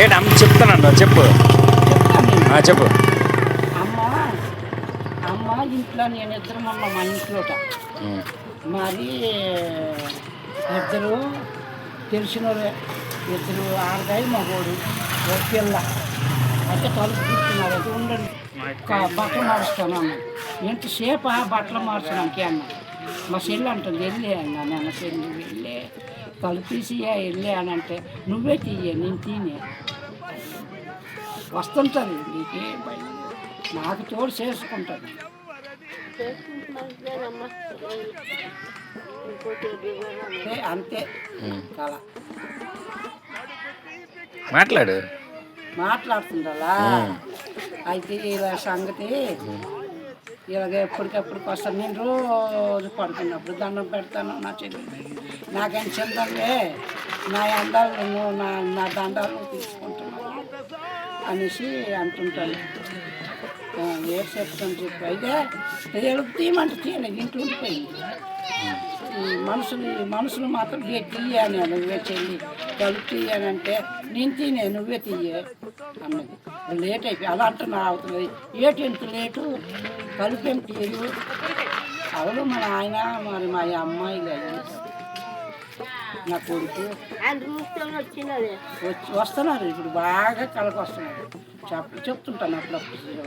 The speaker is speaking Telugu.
ఏంటి అమ్మ చెప్తానన్నా చెప్పు. చెప్పు. అమ్మ అమ్మ ఇంట్లో నేను ఇద్దరు మొన్న మా ఇంట్లోట మరి ఇద్దరు తెలిసిన ఇద్దరు ఆడదాయి మగోడు ఒక పిల్ల అయితే తలుపు కూర్చున్నారు. అయితే ఉండండి బట్టలు మారుస్తాను అన్న. ఎంతసేపు బట్టలు మార్చడానికి అన్న. మా చెల్లి అంటుంది వెళ్ళే అన్న. నేను చెల్లి వెళ్ళే తలుపు తీసి వెళ్ళే అని అంటే నువ్వే తీయే నేను తీనే వస్తుంటుంది నీకేం భయం నాకు తోడు చేసుకుంటాను. అంతే కళ మాట్లాడు మాట్లాడుతుందా. అయితే ఇలా సంగతి ఇలాగ ఎప్పటికప్పుడు వస్తాను. నేను రోజు పడుకున్నప్పుడు దండం పెడతాను నా చెల్లి. నాకని చెందాలే నా అందాలు నా దండాలు తీసుకుంటున్నాను అనేసి అంటుంటాను. ఏడు చెప్తాను చెప్పి అయితే ఎలుపు తీయమంటే తీయలేదు ఇంట్లో ఉండిపోయింది. ఈ మనుషులు మాత్రం తీయని నువ్వే చెల్లి తలుపు తీయనంటే నేను తీనే నువ్వే తీయే అన్నది. లేట్ అయిపోయి అలా అంటున్నా అవుతుంది. ఎంత లేటు తలుపు ఏం తీయదు. అవును మన ఆయన మరి మా అమ్మాయిలు నా కొడుకు వస్తున్నారు ఇప్పుడు బాగా కలకి వస్తున్నారు. చెప్తుంటాను అప్పుడప్పుడు.